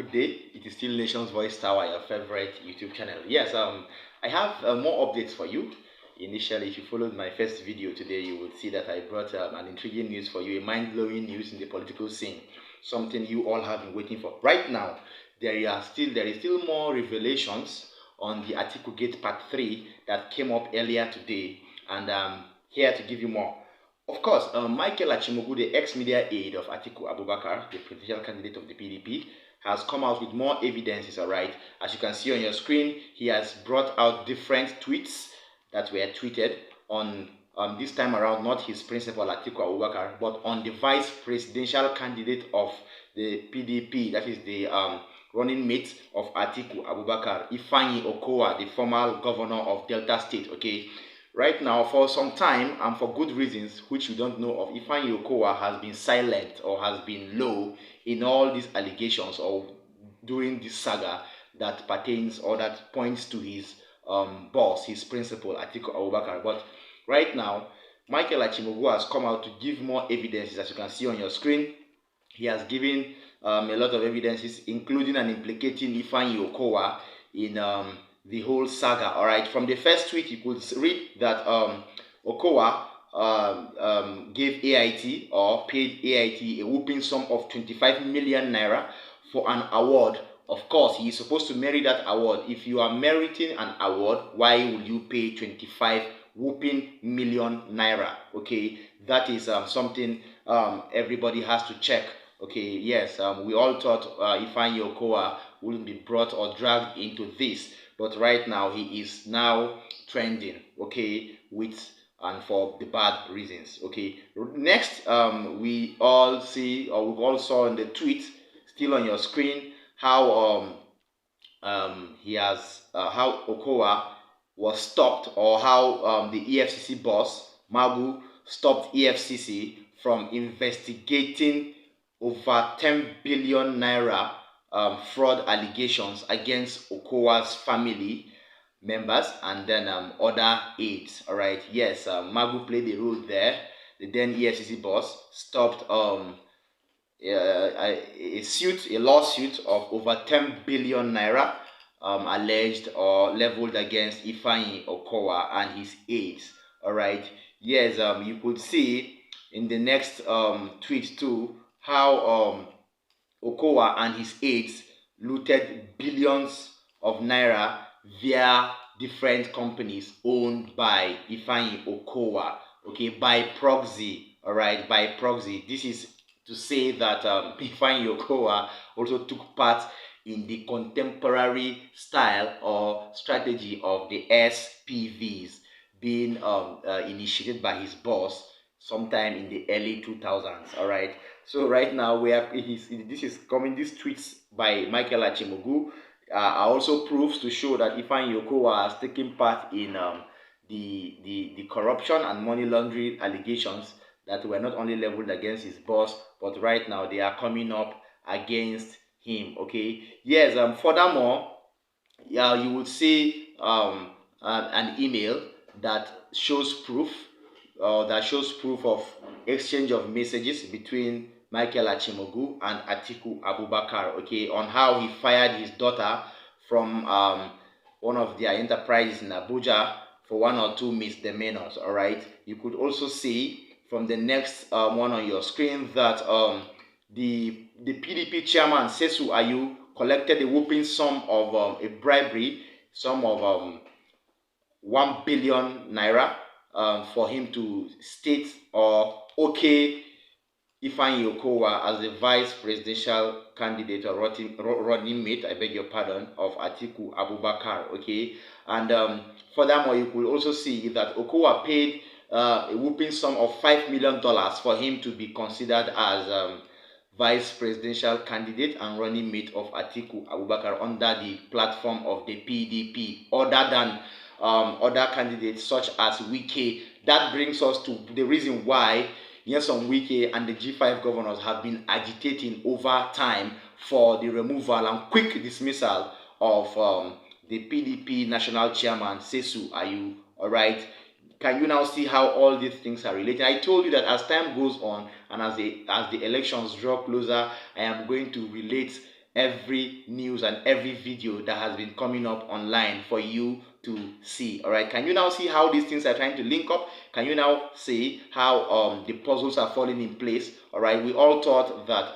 good day. It is still Nation's Voice Tower, your favorite YouTube channel. Yes, I have more updates for you. Initially, if you followed my first video today, you would see that I brought an intriguing news for you, a mind-blowing news in the political scene, something you all have been waiting for. Right now, there is still more revelations on the Atikugate Part 3 that came up earlier today, and I'm here to give you more. Of course, Michael Achimogu, the ex-media aide of Atiku Abubakar, the presidential candidate of the PDP, has come out with more evidences, alright? As you can see on your screen, he has brought out different tweets that were tweeted on this time around, not his principal Atiku Abubakar, but on the vice presidential candidate of the PDP, that is the running mate of Atiku Abubakar, Ifeanyi Okowa, the former governor of Delta State, okay? Right now, for some time, and for good reasons, which we don't know of, Ifeanyi Okowa has been silent or has been low in all these allegations or during this saga that pertains or that points to his boss, his principal, Atiku Abubakar. But right now, Michael Achimogu has come out to give more evidences. As you can see on your screen, he has given a lot of evidences, including and implicating Ifeanyi Okowa in the whole saga. All right, from the first tweet, you could read that Okowa gave AIT or paid AIT a whooping sum of 25 million naira for an award. Of course, he is supposed to merit that award. If you are meriting an award, why will you pay 25 whooping million naira? Okay, that is something everybody has to check. Okay, yes, we all thought Ifeanyi Okowa wouldn't be brought or dragged into this, but right now he is now trending, okay, with and for the bad reasons. Okay, next, we all see, or we all saw in the tweet still on your screen, how he has how Okowa was stopped, or how the EFCC boss Magu stopped EFCC from investigating over 10 billion naira fraud allegations against Okowa's family members and then other aides. All right, yes, Magu played a role there. The then EFCC boss stopped a lawsuit of over 10 billion naira alleged or leveled against Ifeanyi Okowa and his aides. All right, yes, you could see in the next tweet too how Okowa and his aides looted billions of naira via different companies owned by Ifeanyi Okowa, okay, by proxy. All right, by proxy. This is to say that Ifeanyi Okowa also took part in the contemporary style or strategy of the SPVs being initiated by his boss sometime in the early 2000s. All right, so right now this tweets by Michael Achimogu are also proofs to show that Ifeanyi Okowa has taken part in the corruption and money laundering allegations that were not only leveled against his boss, but right now they are coming up against him. Okay, yes, furthermore, you would see an email that shows proof of exchange of messages between Michael Achimogu and Atiku Abubakar, okay, on how he fired his daughter from one of their enterprises in Abuja for one or two misdemeanors. All right, you could also see from the next one on your screen that the PDP chairman Sesu Ayu collected a whooping sum of a bribery, sum of 1 billion naira for him to state or okay Ifeanyi Okowa as the vice presidential candidate or running mate, I beg your pardon, of Atiku Abubakar. Okay, and furthermore, you could also see that Okowa paid a whooping sum of $5 million for him to be considered as vice presidential candidate and running mate of Atiku Abubakar under the platform of the PDP, other than other candidates such as Wike. That brings us to the reason why Nyesom Wike and the G5 governors have been agitating over time for the removal and quick dismissal of the PDP national chairman Sesu Ayu. All right, can you now see how all these things are related? I told you that as time goes on and as the elections draw closer, I am going to relate every news and every video that has been coming up online for you to see. All right, can you now see how these things are trying to link up? Can you now see how the puzzles are falling in place? All right, we all thought that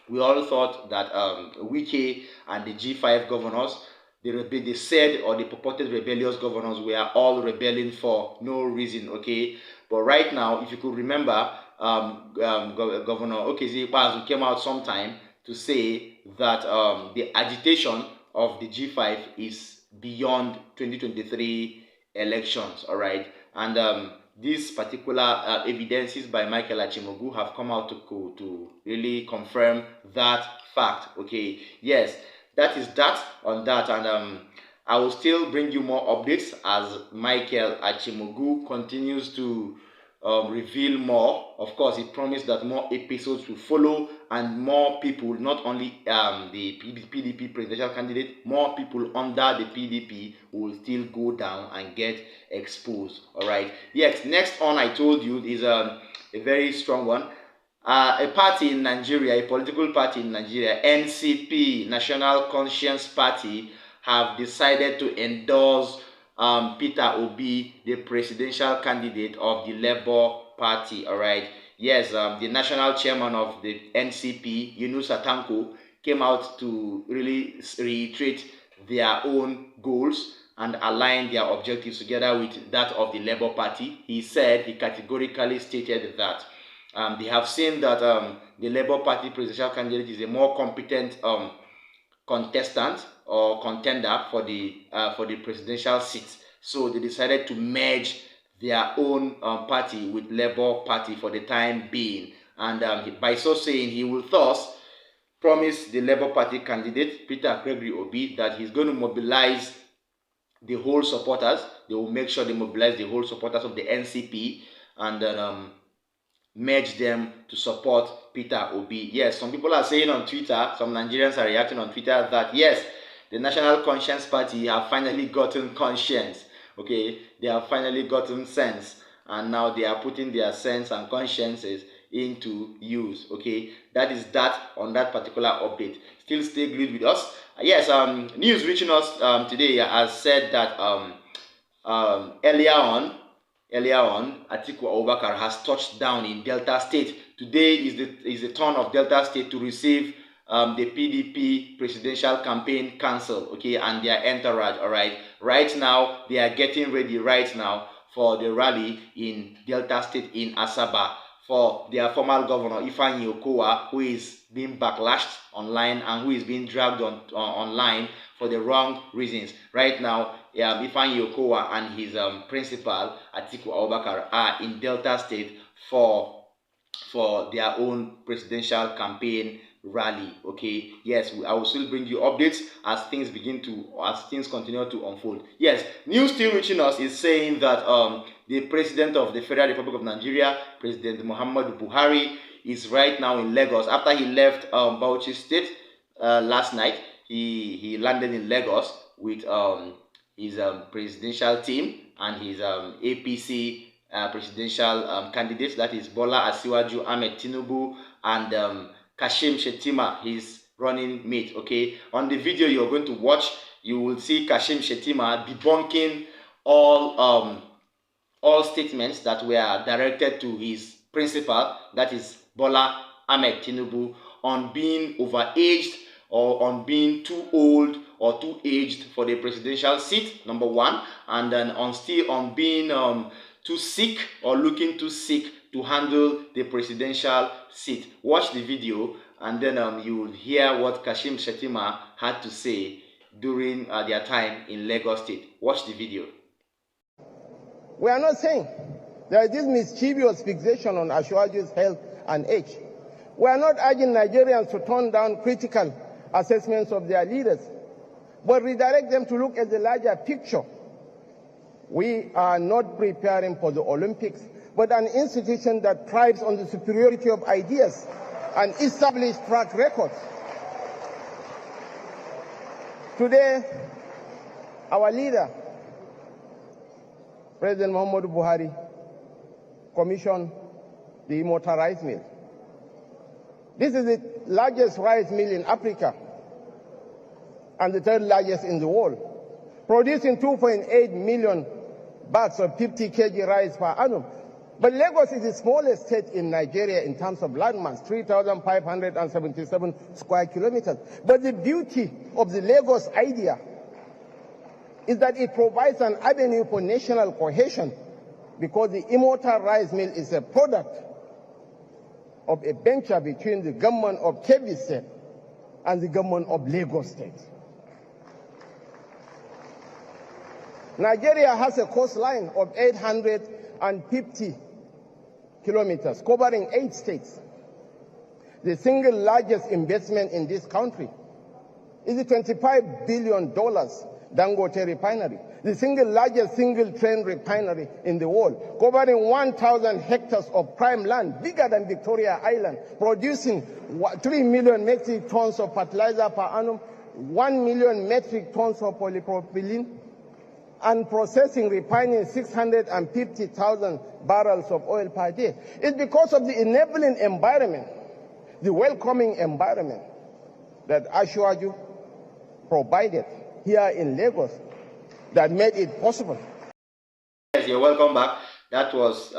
Wike and the G5 governors, they said, or the purported rebellious governors, were all rebelling for no reason. Okay, but right now, if you could remember, Governor Okezi Ikpeazu came out sometime to say that the agitation of the G5 is beyond 2023 elections. All right, and these particular evidences by Michael Achimogu have come out to really confirm that fact. Okay, yes, that is that on that, and I will still bring you more updates as Michael Achimogu continues to reveal more. Of course, he promised that more episodes will follow, and more people, not only the PDP presidential candidate, more people under the PDP will still go down and get exposed. All right. Yes. Next on, I told you, is a very strong one. A party in Nigeria, a political party in Nigeria, NCP, National Conscience Party, have decided to endorse Peter Obi, the presidential candidate of the Labour Party. All right. Yes, the national chairman of the NCP, Yunus Atanko, came out to really reiterate their own goals and align their objectives together with that of the Labour Party. He categorically stated that they have seen that the Labour Party presidential candidate is a more competent contestant or contender for the presidential seat. So they decided to merge their own party with Labour Party for the time being. And by so saying, he will thus promise the Labour Party candidate, Peter Gregory Obi, that he's going to mobilize the whole supporters. They will make sure they mobilize the whole supporters of the NCP and then merge them to support Peter Obi. Yes, some people are saying on Twitter, some Nigerians are reacting on Twitter that yes, the National Conscience Party have finally gotten conscience. Okay, they have finally gotten sense, and now they are putting their sense and consciences into use. Okay, that is that on that particular update. Still stay glued with us. Yes, news reaching us today has said that earlier on, Atiku Abubakar has touched down in Delta State. Today is the turn of Delta State to receive the PDP presidential campaign council, okay, and their entourage. All right, right now they are getting ready right now for the rally in Delta State in Asaba for their former governor Ifeanyi Okowa, who is being backlashed online and who is being dragged online for the wrong reasons. Right now, Ifeanyi Okowa and his principal Atiku Abubakar are in Delta State for their own presidential campaign rally. Okay, yes, I will still bring you updates as things continue to unfold. Yes, news still reaching us is saying that the president of the Federal Republic of Nigeria, President Muhammadu Buhari, is right now in Lagos. After he left Bauchi State last night, he landed in Lagos with his presidential team and his APC presidential candidates, that is Bola Asiwaju Ahmed Tinubu and Kashim Shettima, his running mate. Okay, on the video you're going to watch, you will see Kashim Shettima debunking all statements that were directed to his principal, that is Bola Ahmed Tinubu, on being overaged or on being too old or too aged for the presidential seat, number one, and then on being too sick or looking too sick to handle the presidential seat. Watch the video and then you will hear what Kashim Shettima had to say during their time in Lagos State. Watch the video. We are not saying there is this mischievous fixation on Asiwaju's health and age. We are not urging Nigerians to turn down critical assessments of their leaders, but redirect them to look at the larger picture. We are not preparing for the Olympics, but an institution that thrives on the superiority of ideas and established track records. Today, our leader, President Muhammadu Buhari, commissioned the Immortal Rice Mill. This is the largest rice mill in Africa, and the third largest in the world, producing 2.8 million bags of 50 kg rice per annum. But Lagos is the smallest state in Nigeria in terms of landmass, 3,577 square kilometers. But the beauty of the Lagos idea is that it provides an avenue for national cohesion, because the immortal rice mill is a product of a venture between the government of Kebbi State and the government of Lagos State. Nigeria has a coastline of 850 kilometers, covering 8 states. The single largest investment in this country is the $25 billion Dangote refinery, the single largest single-train refinery in the world, covering 1,000 hectares of prime land, bigger than Victoria Island, producing 3 million metric tons of fertilizer per annum, 1 million metric tons of polypropylene, and processing, refining 650,000 barrels of oil per day. It's because of the enabling environment, the welcoming environment that Ashwaju provided here in Lagos that made it possible. Yes, you're welcome back. That was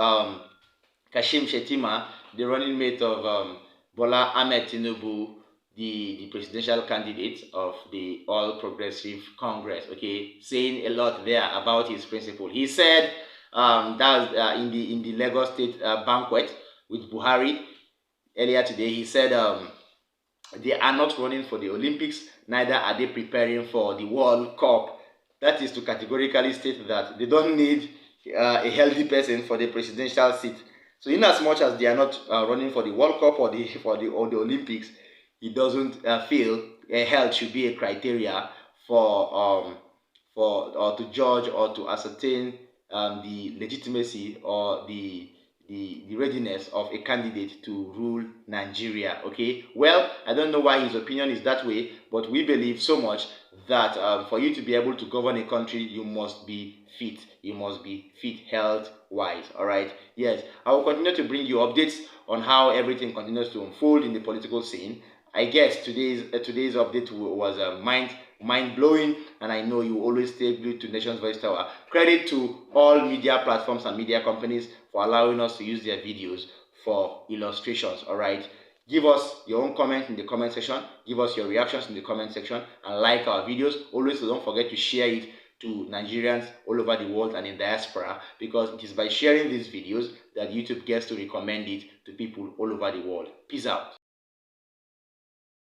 Kashim Shettima, the running mate of Bola Ahmed Tinubu, the presidential candidate of the All Progressive Congress, okay, saying a lot there about his principle. He said that was in the Lagos State banquet with Buhari earlier today. He said they are not running for the Olympics, neither are they preparing for the World Cup. That is to categorically state that they don't need a healthy person for the presidential seat. So in as much as they are not running for the World Cup or the Olympics, he doesn't feel health should be a criteria for to judge or to ascertain the legitimacy or the readiness of a candidate to rule Nigeria. Okay, well, I don't know why his opinion is that way, but we believe so much that for you to be able to govern a country, you must be fit. You must be fit health-wise. All right. Yes, I will continue to bring you updates on how everything continues to unfold in the political scene. I guess today's update was mind-blowing, and I know you always stay glued to Nation's Voice Tower. Credit to all media platforms and media companies for allowing us to use their videos for illustrations. All right. Give us your own comment in the comment section. Give us your reactions in the comment section, and like our videos. Always don't forget to share it to Nigerians all over the world and in diaspora, because it is by sharing these videos that YouTube gets to recommend it to people all over the world. Peace out.